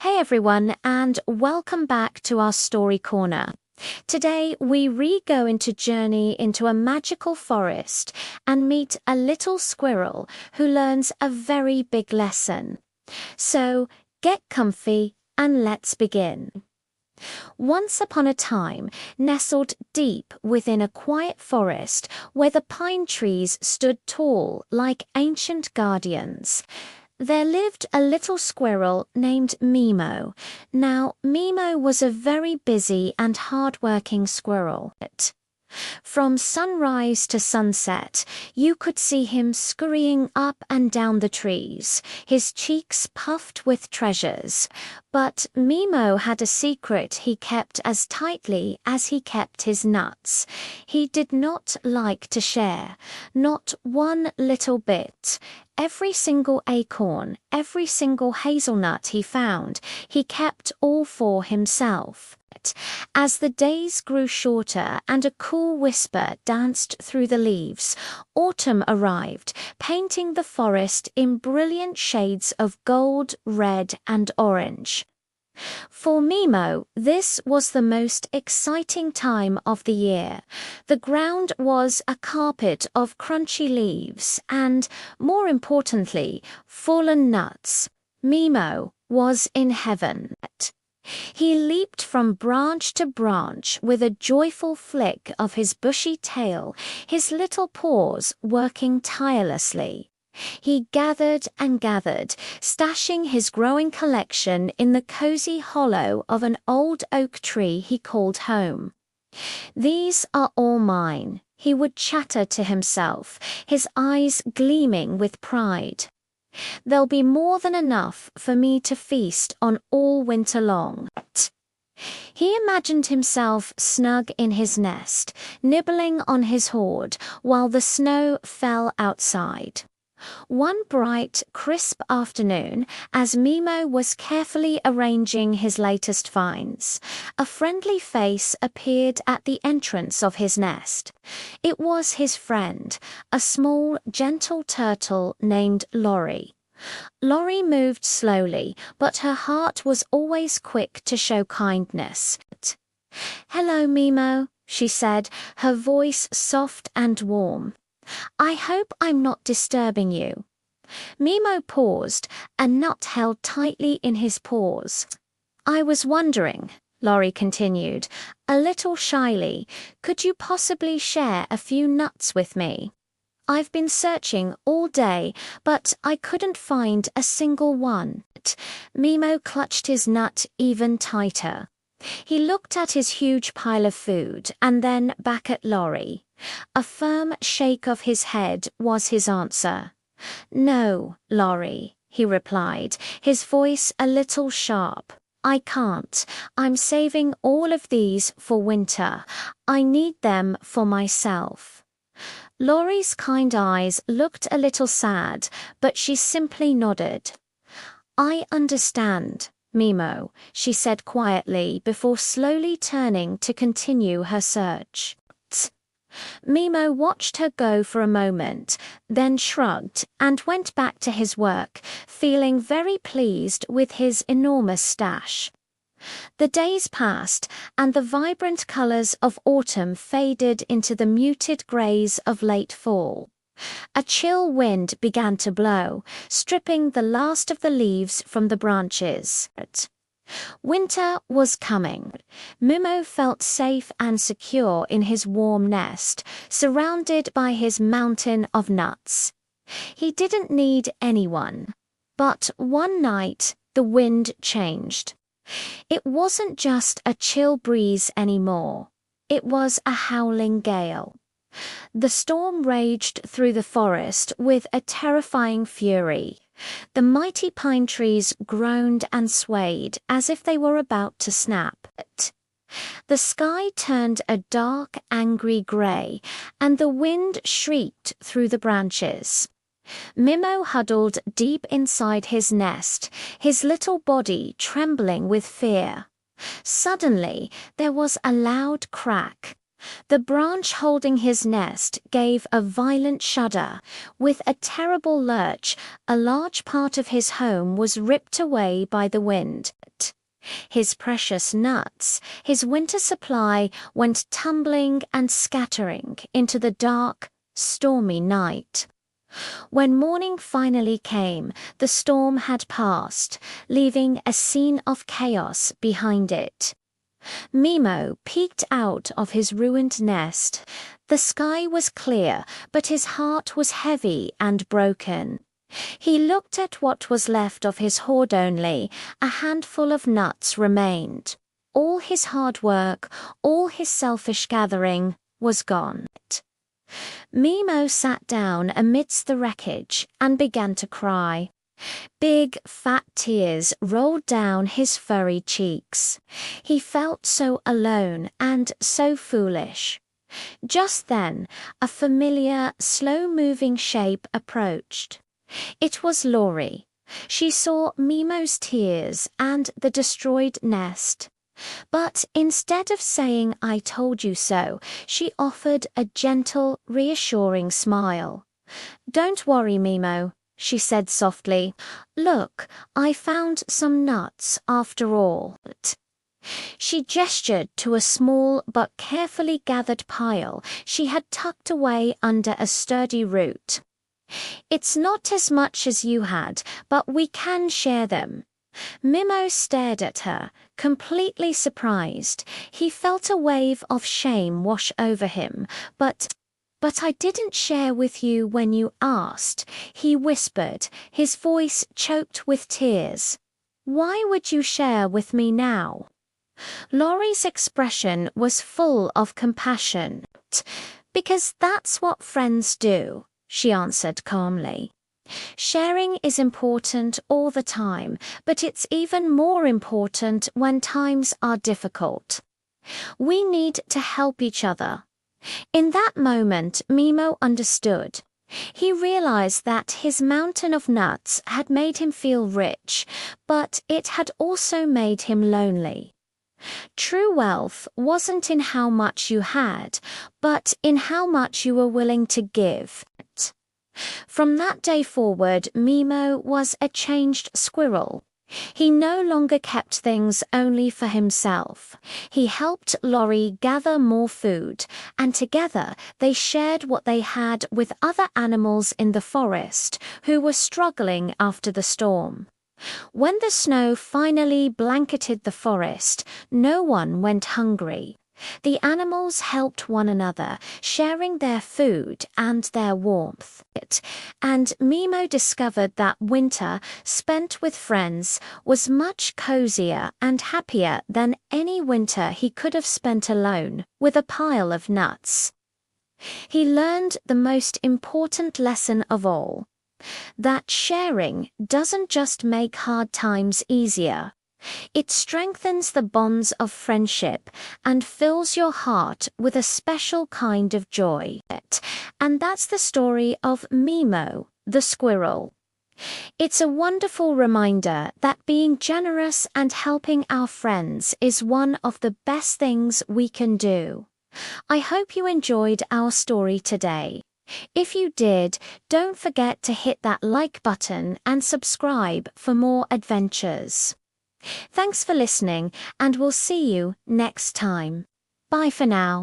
Hey everyone, and welcome back to our story corner. Today we go into journey into a magical forest and meet a little squirrel who learns a very big lesson. So get comfy and let's begin. Once upon a time, nestled deep within a quiet forest where the pine trees stood tall like ancient guardians, there lived a little squirrel named Mimo. Now, Mimo was a very busy and hard-working squirrel. From sunrise to sunset, you could see him scurrying up and down the trees, his cheeks puffed with treasures. But Mimo had a secret he kept as tightly as he kept his nuts. He did not like to share, not one little bit. Every single acorn, every single hazelnut he found, he kept all for himself. As the days grew shorter and a cool whisper danced through the leaves, autumn arrived, painting the forest in brilliant shades of gold, red, and orange. For Mimo, this was the most exciting time of the year. The ground was a carpet of crunchy leaves and, more importantly, fallen nuts. Mimo was in heaven. He leaped from branch to branch with a joyful flick of his bushy tail, his little paws working tirelessly. He gathered and gathered, stashing his growing collection in the cozy hollow of an old oak tree he called home. "These are all mine," he would chatter to himself, his eyes gleaming with pride. "There'll be more than enough for me to feast on all winter long." He imagined himself snug in his nest, nibbling on his hoard while the snow fell outside. One bright, crisp afternoon, as Mimo was carefully arranging his latest finds, a friendly face appeared at the entrance of his nest. It was his friend, a small, gentle turtle named Lori. Lori moved slowly, but her heart was always quick to show kindness. "Hello, Mimo," she said, her voice soft and warm. "I hope I'm not disturbing you." Mimo paused, a nut held tightly in his paws. "I was wondering," Lori continued, a little shyly, "could you possibly share a few nuts with me? I've been searching all day, but I couldn't find a single one." Mimo clutched his nut even tighter. He looked at his huge pile of food and then back at Lori. A firm shake of his head was his answer. "No, Lori," he replied, his voice a little sharp. "I can't. I'm saving all of these for winter. I need them for myself." Lori's kind eyes looked a little sad, but she simply nodded. "I understand, Mimo," she said quietly before slowly turning to continue her search. Mimo watched her go for a moment, then shrugged and went back to his work, feeling very pleased with his enormous stash. The days passed, and the vibrant colors of autumn faded into the muted grays of late fall. A chill wind began to blow, stripping the last of the leaves from the branches. Winter was coming. Mimo felt safe and secure in his warm nest, surrounded by his mountain of nuts. He didn't need anyone. But one night, the wind changed. It wasn't just a chill breeze anymore. It was a howling gale. The storm raged through the forest with a terrifying fury. The mighty pine trees groaned and swayed as if they were about to snap. The sky turned a dark, angry gray, and the wind shrieked through the branches. Mimo huddled deep inside his nest, his little body trembling with fear. Suddenly, there was a loud crack. The branch holding his nest gave a violent shudder. With a terrible lurch, a large part of his home was ripped away by the wind. His precious nuts, his winter supply, went tumbling and scattering into the dark, stormy night. When morning finally came, the storm had passed, leaving a scene of chaos behind it. Mimo peeked out of his ruined nest. The sky was clear, but his heart was heavy and broken. He looked at what was left of his hoard only. A handful of nuts remained. All his hard work, all his selfish gathering, was gone. Mimo sat down amidst the wreckage and began to cry. Big, fat tears rolled down his furry cheeks. He felt so alone and so foolish. Just then, a familiar, slow-moving shape approached. It was Laurie. She saw Mimo's tears and the destroyed nest. But instead of saying, "I told you so," she offered a gentle, reassuring smile. "Don't worry, Mimo," she said softly. "Look, I found some nuts after all." She gestured to a small but carefully gathered pile she had tucked away under a sturdy root. "It's not as much as you had, but we can share them." Mimo stared at her, completely surprised. He felt a wave of shame wash over him. But I didn't share with you when you asked," he whispered, his voice choked with tears. "Why would you share with me now?" Laurie's expression was full of compassion. "Because that's what friends do," she answered calmly. "Sharing is important all the time, but it's even more important when times are difficult. We need to help each other." In that moment, Mimo understood. He realized that his mountain of nuts had made him feel rich, but it had also made him lonely. True wealth wasn't in how much you had, but in how much you were willing to give. From that day forward, Mimo was a changed squirrel. He no longer kept things only for himself. He helped Laurie gather more food, and together they shared what they had with other animals in the forest who were struggling after the storm. When the snow finally blanketed the forest, no one went hungry. The animals helped one another, sharing their food and their warmth. And Mimo discovered that winter, spent with friends, was much cozier and happier than any winter he could have spent alone, with a pile of nuts. He learned the most important lesson of all, that sharing doesn't just make hard times easier. It strengthens the bonds of friendship and fills your heart with a special kind of joy. And that's the story of Mimo, the squirrel. It's a wonderful reminder that being generous and helping our friends is one of the best things we can do. I hope you enjoyed our story today. If you did, don't forget to hit that like button and subscribe for more adventures. Thanks for listening, and we'll see you next time. Bye for now.